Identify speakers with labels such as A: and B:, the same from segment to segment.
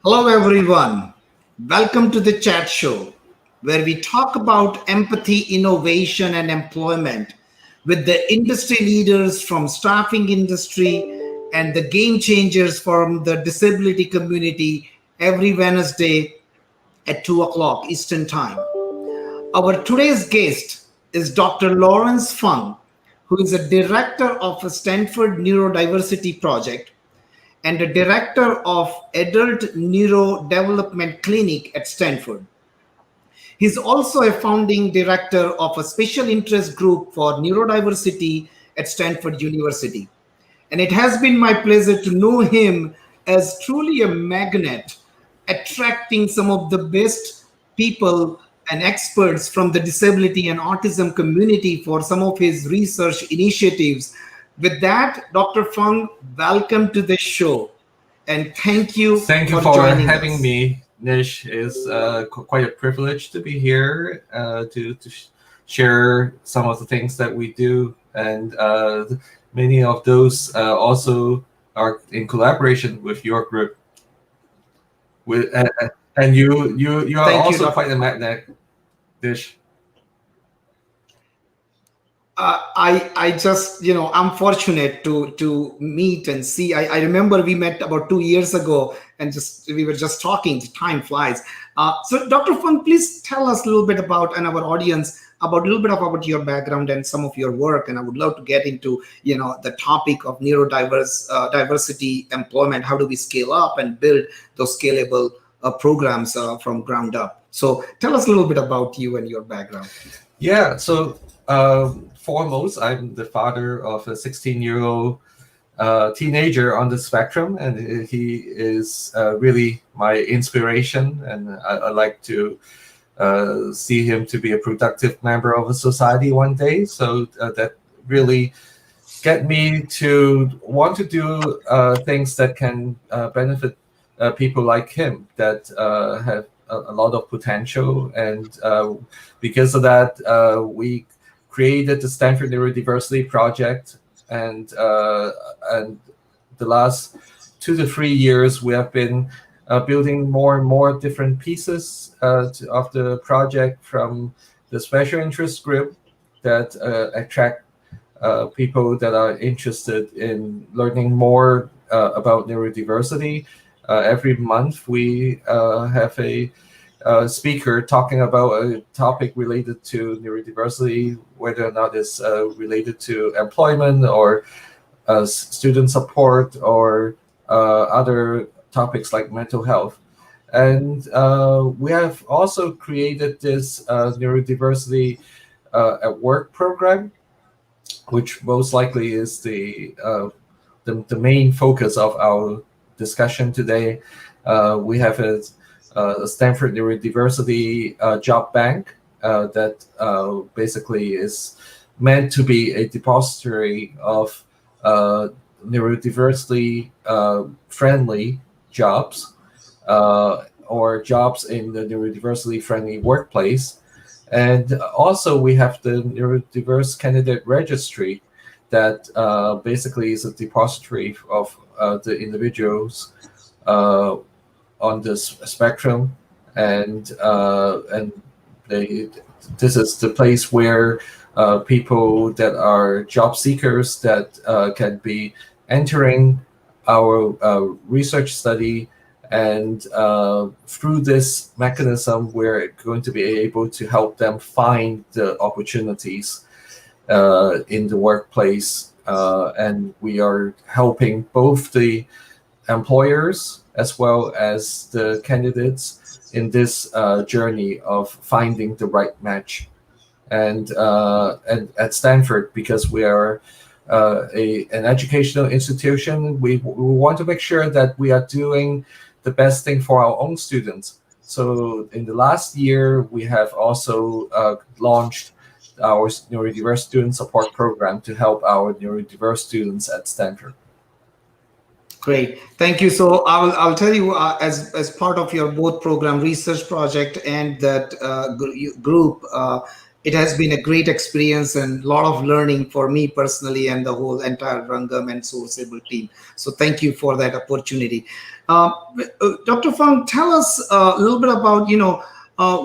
A: Hello, everyone. Welcome to the chat show where we talk about empathy, innovation, and employment with the industry leaders from staffing industry and the game changers from the disability community every Wednesday at 2 o'clock Eastern Time. Our today's guest is Dr. Lawrence Fung, who is a director of a Stanford Neurodiversity Project and the director of Adult Neurodevelopment Clinic at Stanford. He's also a founding director of a special interest group for neurodiversity at Stanford University. And it has been my pleasure to know him as truly a magnet, attracting some of the best people and experts from the disability and autism community for some of his research initiatives. With that, Dr. Fung, welcome to the show. And thank you
B: for having me, Nish. It's quite a privilege to be here to share some of the things that we do. And many of those also are in collaboration with your group. And you are also quite a magnet, Nish.
A: I just, I'm fortunate to meet and see. I remember we met about 2 years ago and we were just talking. Time flies. So Dr. Fung, please tell us a little bit about, and our audience, about your background and some of your work. And I would love to get into, the topic of diversity employment. How do we scale up and build those scalable programs from ground up? So tell us a little bit about you and your background.
B: Yeah, so foremost, I'm the father of a 16-year-old teenager on the spectrum, and he is really my inspiration, and I like to see him to be a productive member of a society one day. So that really get me to want to do things that can benefit people like him that have a lot of potential. And because of that, we created the Stanford Neurodiversity Project, and the last 2 to 3 years we have been building more and more different pieces of the project, from the special interest group that attract people that are interested in learning more about neurodiversity. Every month we have a speaker talking about a topic related to neurodiversity, whether or not it's related to employment or student support or other topics like mental health. And we have also created this neurodiversity at work program, which most likely is the main focus of our discussion today. We have a Stanford Neurodiversity Job Bank that basically is meant to be a depository of neurodiversity friendly jobs or jobs in the neurodiversity friendly workplace. And also we have the Neurodiverse Candidate Registry that basically is a depository of the individuals on this spectrum, and this is the place where people that are job seekers that can be entering our research study, and through this mechanism we're going to be able to help them find the opportunities in the workplace, and we are helping both the employers as well as the candidates in this journey of finding the right match. And at Stanford, because we are an educational institution, we want to make sure that we are doing the best thing for our own students. So in the last year, we have also launched our neurodiverse student support program to help our neurodiverse students at Stanford.
A: Great, thank you. So I'll tell you, as part of your both program research project and that group, It has been a great experience and a lot of learning for me personally and the whole entire Rangam and Sourceable team. So thank you for that opportunity. Uh, Dr. Fung, tell us a little bit about,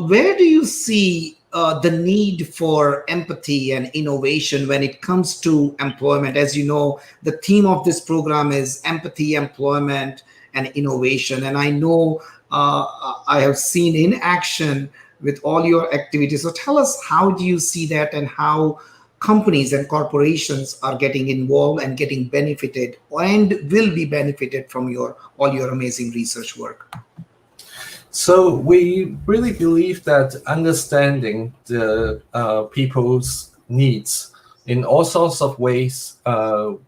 A: where do you see the need for empathy and innovation when it comes to employment? As you know, the theme of this program is empathy, employment, and innovation. And I know I have seen in action with all your activities. So tell us, how do you see that, and how companies and corporations are getting involved and getting benefited and will be benefited from all your amazing research work?
B: So we really believe that understanding the people's needs in all sorts of ways are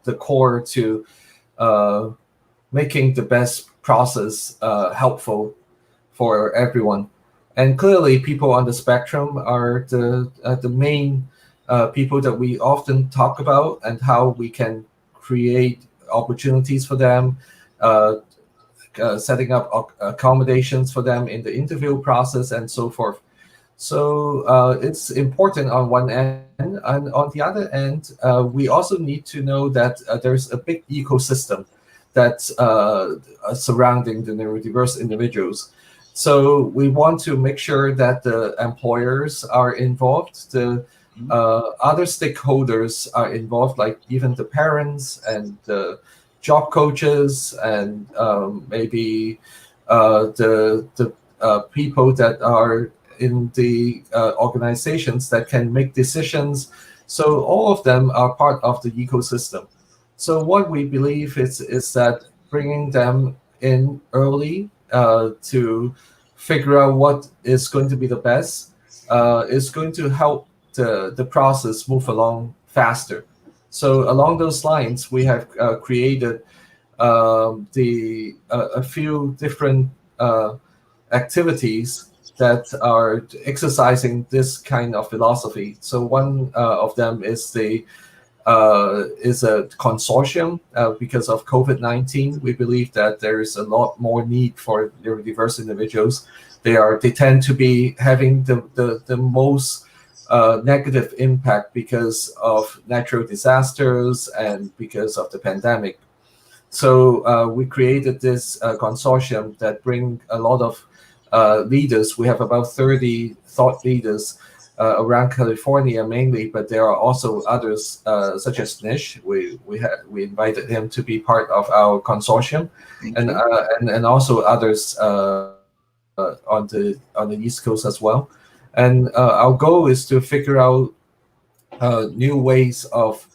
B: the core to making the best process helpful for everyone. And clearly, people on the spectrum are the main people that we often talk about, and how we can create opportunities for them, setting up accommodations for them in the interview process, and so forth. So it's important on one end, and on the other end, we also need to know that there's a big ecosystem that's surrounding the neurodiverse individuals. So we want to make sure that the employers are involved, the other stakeholders are involved, like even the parents and the job coaches, and maybe the people that are in the organizations that can make decisions. So all of them are part of the ecosystem. So what we believe is that bringing them in early to figure out what is going to be the best is going to help the process move along faster. So along those lines, we have created a few different activities that are exercising this kind of philosophy. So one of them is is a consortium. Because of COVID-19, we believe that there is a lot more need for neurodiverse individuals. They tend to be having the most negative impact because of natural disasters and because of the pandemic. So we created this consortium that bring a lot of leaders. We have about 30 thought leaders around California mainly, but there are also others such as Nish. We invited him to be part of our consortium, and also others on the East Coast as well. And our goal is to figure out new ways of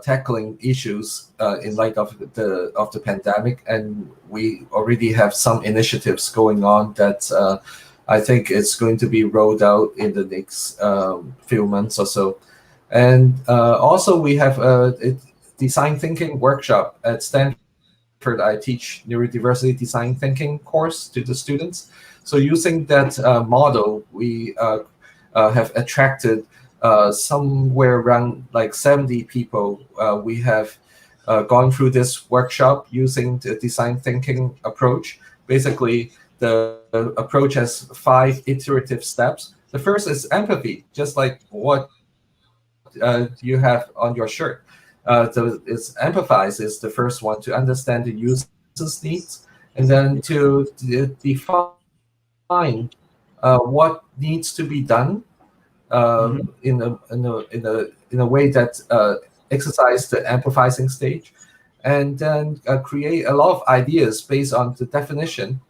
B: tackling issues in light of the pandemic, and we already have some initiatives going on that I think it's going to be rolled out in the next few months or so. And also we have a design thinking workshop at Stanford. I teach neurodiversity design thinking course to the students. So using that model, we have attracted somewhere around like 70 people. We have gone through this workshop using the design thinking approach. Basically, the approach has 5 iterative steps. The first is empathy, just like what you have on your shirt. So it's empathize is the first one, to understand the user's needs, and then to define what needs to be done in a way that exercise the empathizing stage, and then create a lot of ideas based on the definition.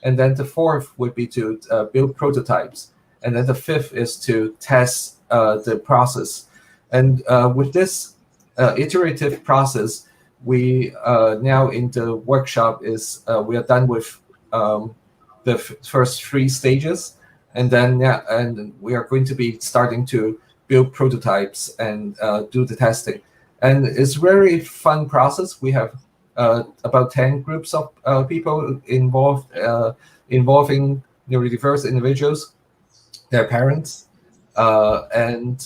B: And then the fourth would be to build prototypes, and then the fifth is to test the process. And with this iterative process, we now in the workshop is we are done with the first 3 stages, and then and we are going to be starting to build prototypes and do the testing. And it's a very fun process. We have about 10 groups of people involved, involving neurodiverse individuals, their parents, and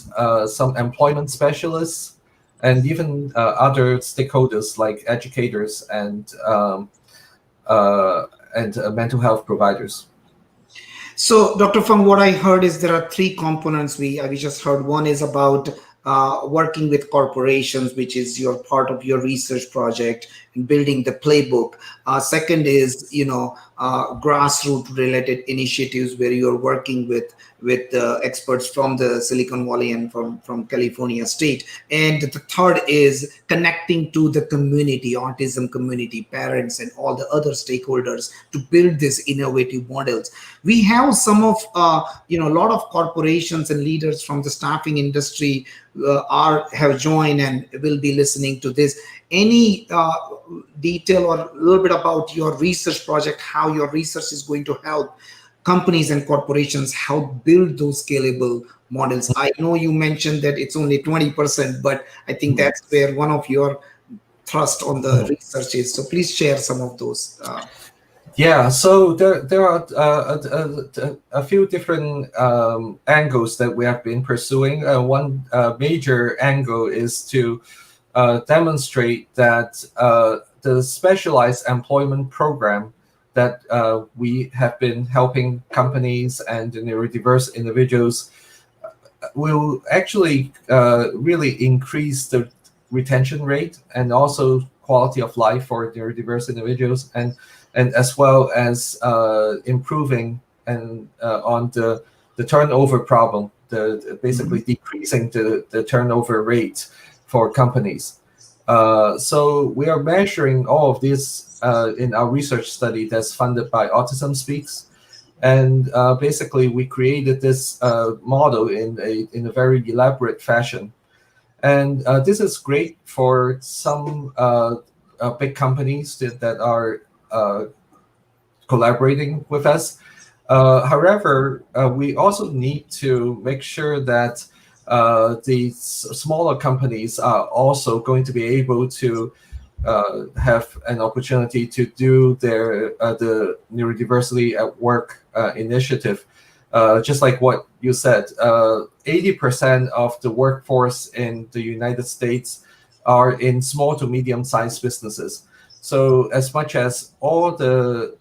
B: some employment specialists, and even other stakeholders like educators and mental health providers.
A: So, Dr. Fung, what I heard is there are three components. We just heard one is about working with corporations, which is your part of your research project and building the playbook. Second is grassroots related initiatives where you're working with experts from the Silicon Valley and from California state. And the third is connecting to the community, autism community, parents, and all the other stakeholders to build these innovative models. We have some of a lot of corporations and leaders from the staffing industry are have joined and will be listening to this. Any detail or a little bit about your research project, how your research is going to help companies and corporations help build those scalable models? I know you mentioned that it's only 20%, but I think that's where one of your thrust on the research is. So please share some of those.
B: Yeah, so there are a few different angles that we have been pursuing. One major angle is to demonstrate that the specialized employment program that we have been helping companies and neurodiverse individuals will actually really increase the retention rate and also quality of life for neurodiverse individuals, and as well as improving and on the turnover problem, basically decreasing the turnover rate for companies. So we are measuring all of this in our research study that's funded by Autism Speaks. And basically, we created this model in a very elaborate fashion. And this is great for some big companies that are collaborating with us. However, we also need to make sure that the smaller companies are also going to be able to have an opportunity to do their the neurodiversity at work initiative. Just like what you said, 80% of the workforce in the United States are in small to medium-sized businesses. So as much as all the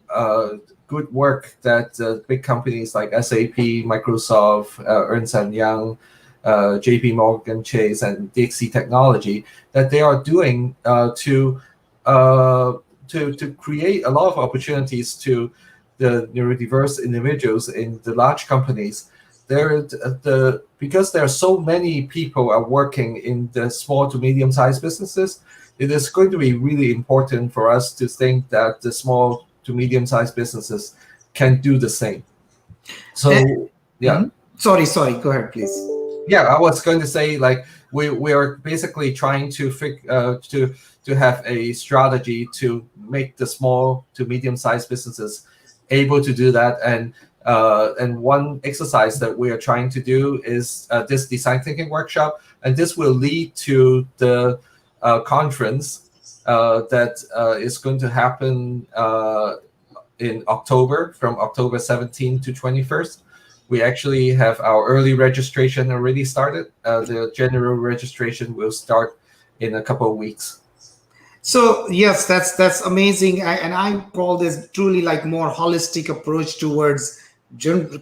B: good work that big companies like SAP, Microsoft, Ernst & Young, JP Morgan Chase, and DXC Technology, that they are doing to create a lot of opportunities to the neurodiverse individuals in the large companies. Because there are so many people are working in the small to medium-sized businesses, it is going to be really important for us to think that the small to medium-sized businesses can do the same. So, yeah.
A: Sorry, go ahead, please.
B: Yeah, I was going to say, like, we are basically trying to have a strategy to make the small to medium-sized businesses able to do that. And one exercise that we are trying to do is this design thinking workshop, and this will lead to the conference that is going to happen in October, from October 17th to 21st. We actually have our early registration already started. The general registration will start in a couple of weeks.
A: So yes, that's amazing, and I call this truly like more holistic approach towards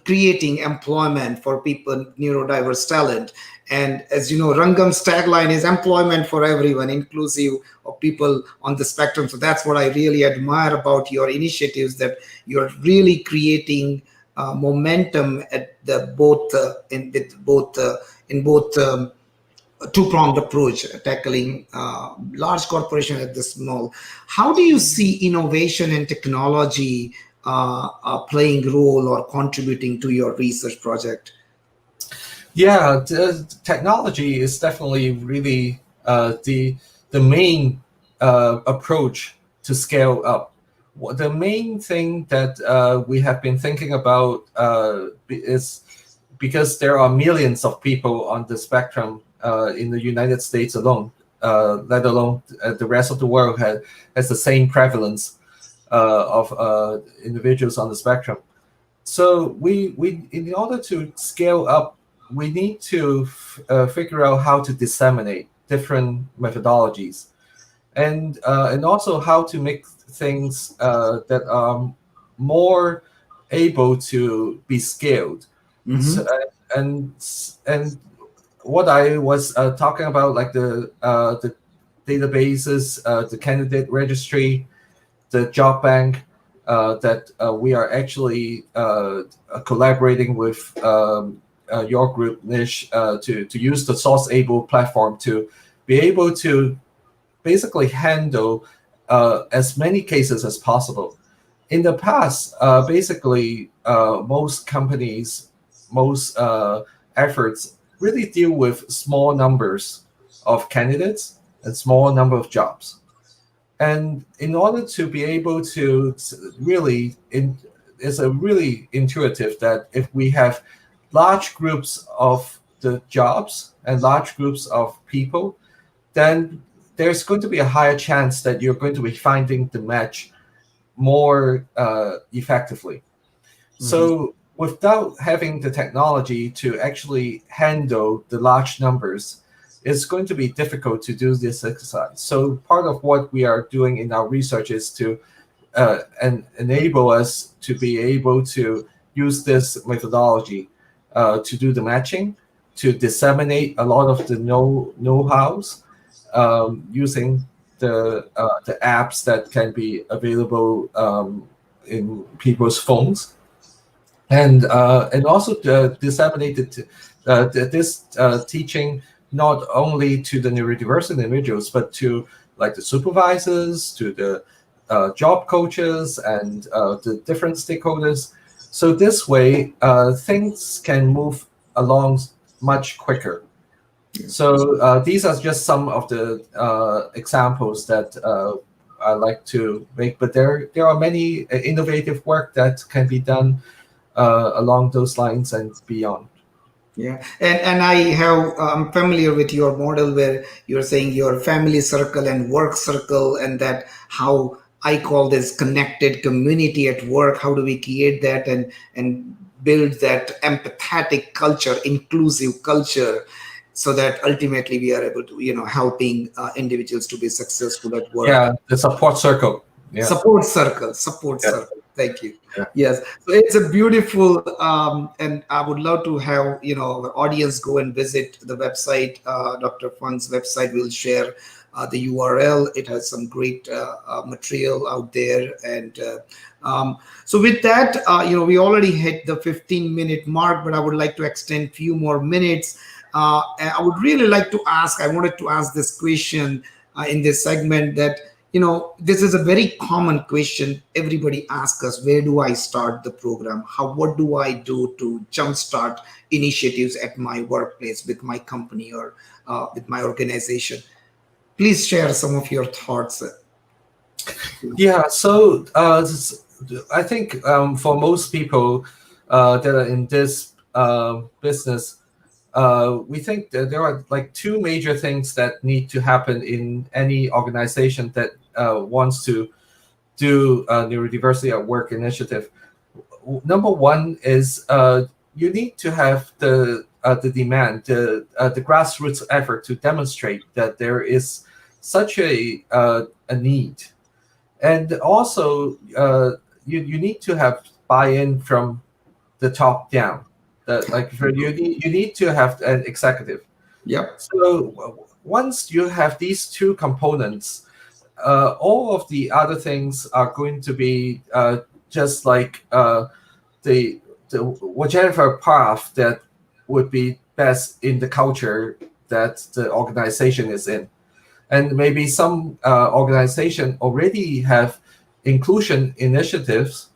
A: creating employment for people, neurodiverse talent. And as you know, Rangam's tagline is employment for everyone, inclusive of people on the spectrum. So that's what I really admire about your initiatives, that you're really creating momentum at the both in both two-pronged approach, tackling large corporation at the small. How do you see innovation and technology playing role or contributing to your research project?
B: Yeah, technology is definitely really the main approach to scale up. The main thing that we have been thinking about is, because there are millions of people on the spectrum in the United States alone, let alone the rest of the world has the same prevalence of individuals on the spectrum. So we in order to scale up, we need to figure out how to disseminate different methodologies, and also how to make things that are more able to be scaled. So, and what I was talking about, like the databases, the candidate registry, the job bank, that we are actually collaborating with your group, Nish, to use the SourceAble platform to be able to basically handle as many cases as possible. In the past, basically, most companies, most efforts really deal with small numbers of candidates and small number of jobs. And in order to be able to really, it's a really intuitive that if we have large groups of the jobs and large groups of people, then there's going to be a higher chance that you're going to be finding the match more effectively. So without having the technology to actually handle the large numbers, it's going to be difficult to do this exercise. So part of what we are doing in our research is to enable us to be able to use this methodology to do the matching, to disseminate a lot of the know-hows using the apps that can be available in people's phones, and also disseminated this teaching not only to the neurodiverse individuals, but to like the supervisors, to the job coaches, and the different stakeholders. So this way, things can move along much quicker. So these are just some of the examples that I like to make, but there are many innovative work that can be done along those lines and beyond.
A: Yeah, and I'm familiar with your model where you're saying your family circle and work circle, and that how I call this connected community at work. How do we create that and build that empathetic culture, inclusive culture, so that ultimately we are able to, helping individuals to be successful at work.
B: Yeah, the support circle. Yeah.
A: Support circle. Thank you. Yeah. Yes, so it's a beautiful, and I would love to have our audience go and visit the website, Dr. Fung's website. We'll share the URL. It has some great material out there, and so with that, we already hit the 15-minute mark, but I would like to extend few more minutes. And I would really like to ask. I wanted to ask this question in this segment that. This is a very common question. Everybody asks us, where do I start the program? What do I do to jumpstart initiatives at my workplace, with my company, or with my organization? Please share some of your thoughts.
B: Yeah, so I think for most people that are in this business, we think that there are like two major things that need to happen in any organization that wants to do neurodiversity at work initiative. Number one is you need to have the demand, the grassroots effort to demonstrate that there is such a need, and also you need to have buy-in from the top down. You need to have an executive.
A: Yep.
B: So once you have these two components, all of the other things are going to be just like the whichever path that would be best in the culture that the organization is in. And maybe some organization already have inclusion initiatives,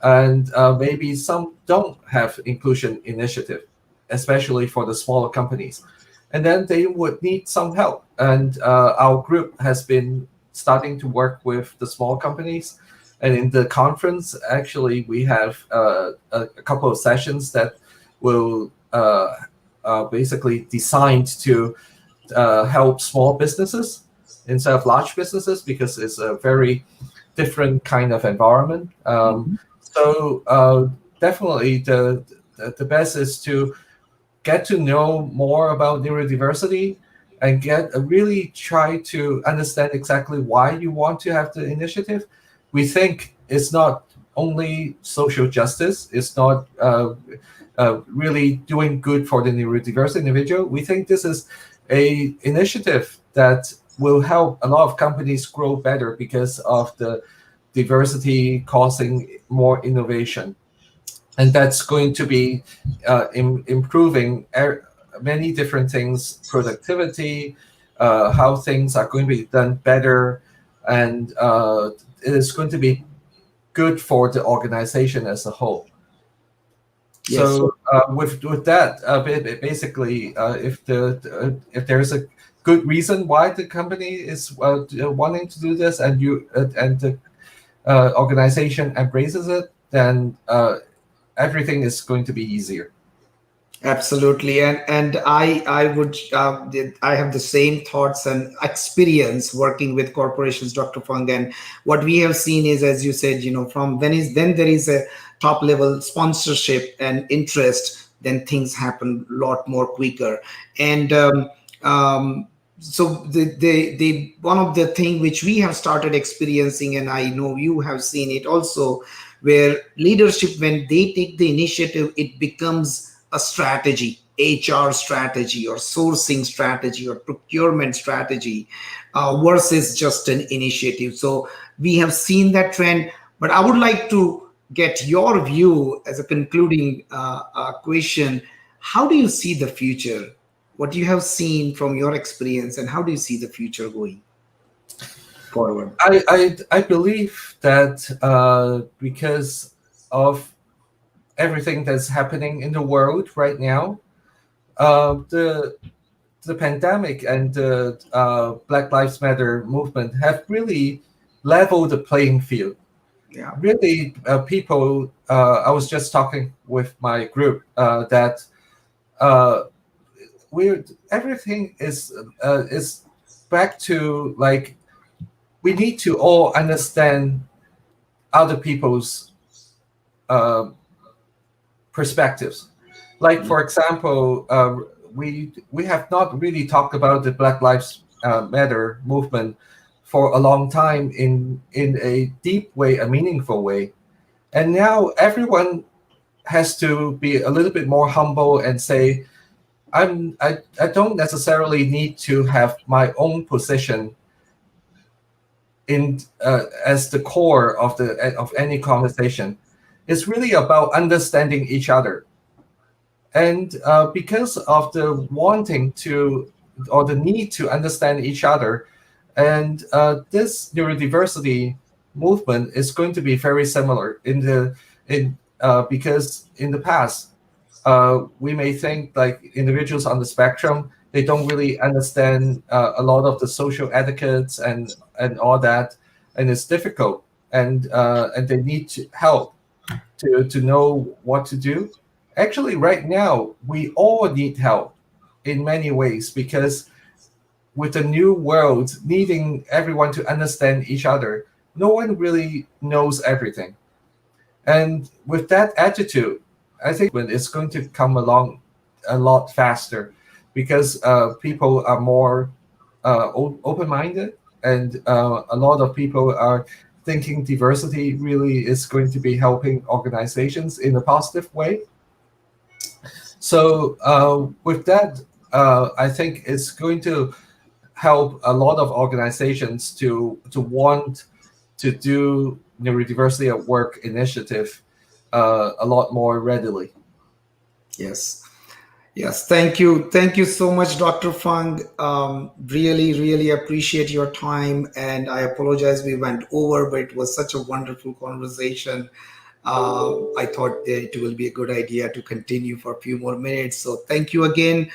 B: and maybe some don't have inclusion initiative, especially for the smaller companies. And then they would need some help. And our group has been starting to work with the small companies. And in the conference, actually, we have a couple of sessions that will basically designed to help small businesses instead of large businesses, because it's a very different kind of environment. So definitely the best is to get to know more about neurodiversity and really try to understand exactly why you want to have the initiative. We think it's not only social justice. It's not really doing good for the neurodiverse individual. We think this is a initiative that will help a lot of companies grow better because of the diversity causing more innovation. And that's going to be improving many different things, productivity, how things are going to be done better, and it is going to be good for the organization as a whole.
A: Yes.
B: So with that, basically, if there's a good reason why the company is wanting to do this, and the organization embraces it, then everything is going to be easier.
A: Absolutely, and I would I have the same thoughts and experience working with corporations, Dr. Fung. And what we have seen is, as you said, from then there is a top level sponsorship and interest, then things happen a lot more quicker. And so the one of the thing which we have started experiencing, and I know you have seen it also, where leadership, when they take the initiative, it becomes a strategy, HR strategy or sourcing strategy or procurement strategy, versus just an initiative. So we have seen that trend, but I would like to get your view as a concluding question. How do you see the future? What you have seen from your experience, and how do you see the future going forward?
B: I believe that because of everything that's happening in the world right now, the pandemic and the Black Lives Matter movement have really leveled the playing field.
A: Yeah.
B: Really, people. I was just talking with my group that everything is back to, like, we need to all understand other people's perspectives. Like, for example, we have not really talked about the Black Lives Matter movement for a long time in a deep way, a meaningful way, and now everyone has to be a little bit more humble and say, I don't necessarily need to have my own position in as the core of any conversation. It's really about understanding each other. And because of the wanting to, or the need to understand each other, and this neurodiversity movement is going to be very similar because in the past we may think like individuals on the spectrum, they don't really understand a lot of the social etiquettes and all that, and it's difficult, and they need to help to know what to do. Actually, right now, we all need help in many ways, because with the new world needing everyone to understand each other, no one really knows everything. And with that attitude, I think when it's going to come along a lot faster, because people are more open-minded, and a lot of people are thinking diversity really is going to be helping organizations in a positive way. So with that, I think it's going to help a lot of organizations to want to do neurodiversity at work initiative a lot more readily.
A: Yes. Yes, thank you so much, Dr. Fung. Really, really appreciate your time, and I apologize we went over, but it was such a wonderful conversation. I thought that it will be a good idea to continue for a few more minutes. So thank you again.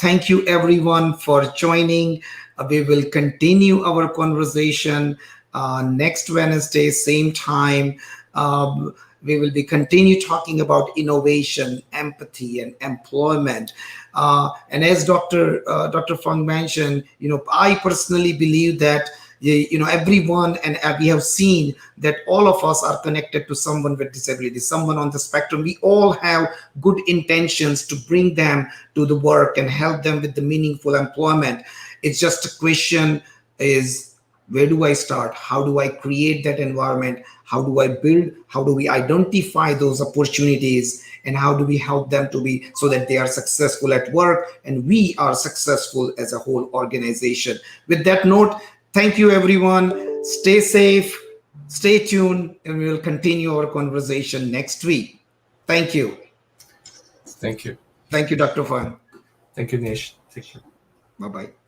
A: Thank you everyone for joining. We will continue our conversation next Wednesday, same time. We will be continue talking about innovation, empathy, and employment. And as Dr. Fung mentioned, I personally believe that everyone, and we have seen that all of us are connected to someone with disability, someone on the spectrum. We all have good intentions to bring them to the work and help them with the meaningful employment. It's just a question is Where do I start? How do I create that environment? How do I build? How do we identify those opportunities? And how do we help them to be so that they are successful at work and we are successful as a whole organization? With that note, thank you, everyone. Stay safe, stay tuned, and we will continue our conversation next week. Thank you.
B: Thank you.
A: Thank you, Dr. Fung.
B: Thank you, Nish. Take care.
A: Bye-bye.